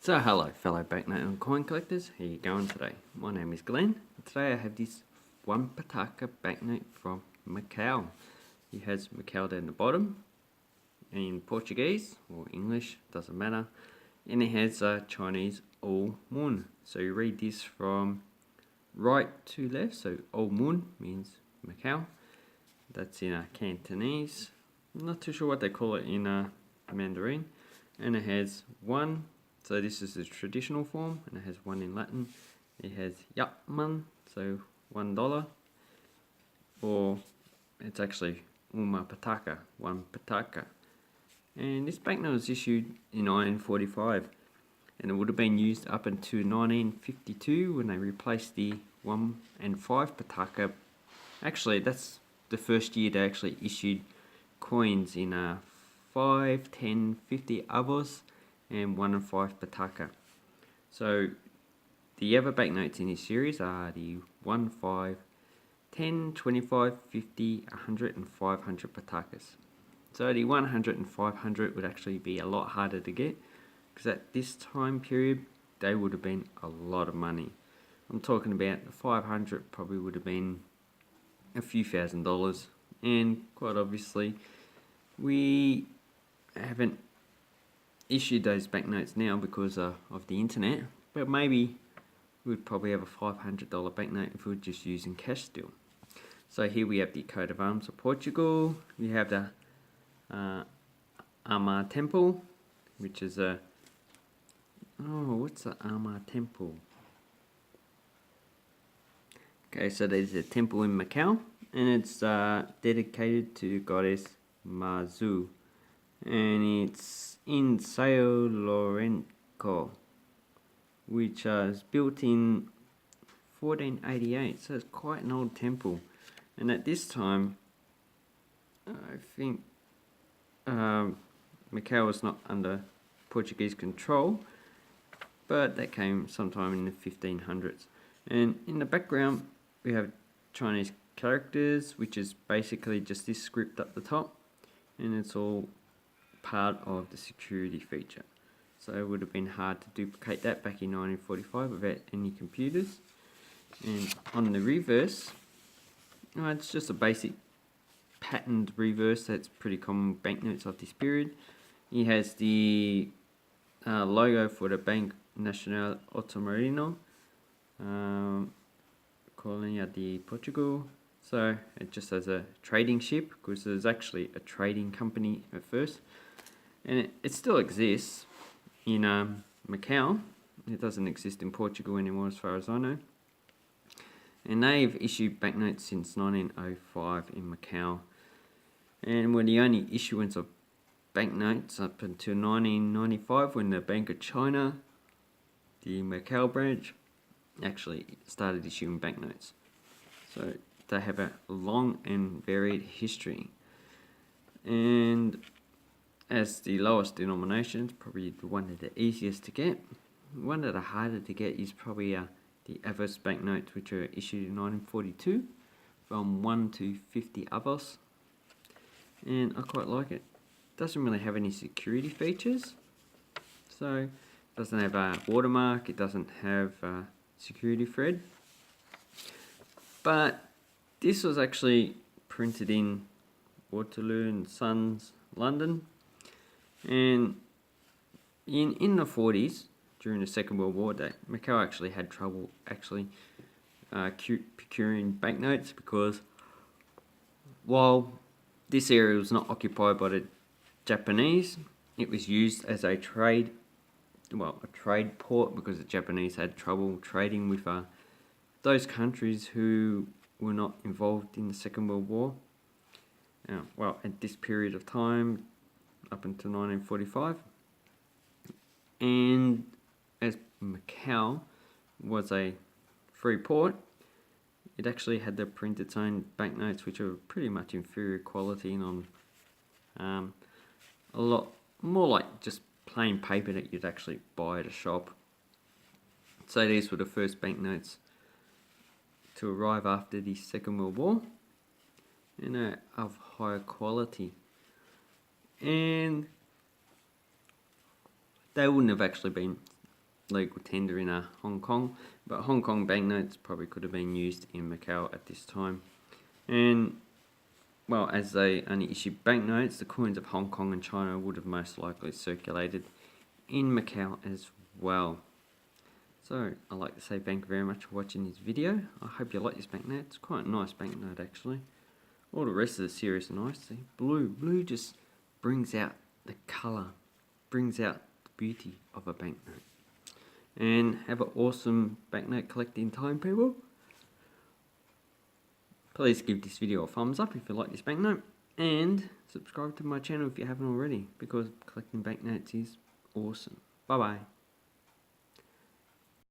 So hello fellow banknote and coin collectors, how you going today? My name is Glenn, and today I have this one PATACA banknote from Macau. It has Macau down the bottom, in Portuguese or English, doesn't matter, and it has Chinese All Moon. So you read this from right to left, so All Moon means Macau. That's in Cantonese. I'm not too sure what they call it in Mandarin. And it has one, so this is the traditional form, and it has one in Latin. It has Yapman, so $1, or it's actually Uma Pataka, one Pataka. And this banknote was issued in 1945, and it would have been used up until 1952 when they replaced the 1 and 5 Pataka. Actually, that's the first year they actually issued coins in 5, 10, 50 avos and 1 and 5 Pataka. So the other banknotes in this series are the 1, 5, 10, 25, 50, 100 and 500 Patakas. So the 100 and 500 would actually be a lot harder to get, because at this time period they would have been a lot of money. I'm talking about the 500 probably would have been a few $1,000s, and quite obviously we haven't issued those banknotes now because of the internet, but maybe we'd probably have a $500 banknote if we were just using cash still. So here we have the coat of arms of Portugal. We have the Amar Temple, which is what's the Amar Temple? Okay, so there's a temple in Macau, and it's dedicated to goddess Mazu, and it's in Sao Lourenço, which was built in 1488, so it's quite an old temple. And at this time, I think Macau was not under Portuguese control, but that came sometime in the 1500s. And in the background we have Chinese characters, which is basically just this script up the top, and it's all part of the security feature. So it would have been hard to duplicate that back in 1945 without any computers. And on the reverse, it's just a basic patterned reverse that's pretty common with banknotes of this period. It has the logo for the Bank Nacional Automarino, Colônia de Portugal. So it just has a trading ship, because there's actually a trading company at first, and it still exists in Macau. It doesn't exist in Portugal anymore as far as I know. And they've issued banknotes since 1905 in Macau, and were the only issuance of banknotes up until 1995, when the Bank of China, the Macau branch, actually started issuing banknotes. So they have a long and varied history. And as the lowest denominations, probably the one that are easiest to get. One that are harder to get is probably the Avos banknotes, which were issued in 1942 from 1 to 50 Avos. And I quite like it. Doesn't really have any security features, so it doesn't have a watermark, it doesn't have a security thread, but this was actually printed in Waterloo and Sons, London, and in the 40s, during the Second World War, that Macau actually had trouble procuring banknotes, because while this area was not occupied by the Japanese, it was used as a trade port, because the Japanese had trouble trading with those countries who were not involved in the Second World War. At this period of time, up until 1945, and as Macau was a free port, it actually had to print its own banknotes, which are pretty much inferior quality and on a lot more like just plain paper that you'd actually buy at a shop. So these were the first banknotes to arrive after the Second World War, and are of higher quality. And they wouldn't have actually been legal tender in Hong Kong, but Hong Kong banknotes probably could have been used in Macau at this time. And well, as they only issued banknotes, the coins of Hong Kong and China would have most likely circulated in Macau as well. So I'd like to say thank you very much for watching this video. I hope you like this banknote. It's quite a nice banknote actually. All the rest of the series are nice. See, blue just brings out the colour, brings out the beauty of a banknote. And have an awesome banknote collecting time, people. Please give this video a thumbs up if you like this banknote, and subscribe to my channel if you haven't already, because collecting banknotes is awesome. Bye bye.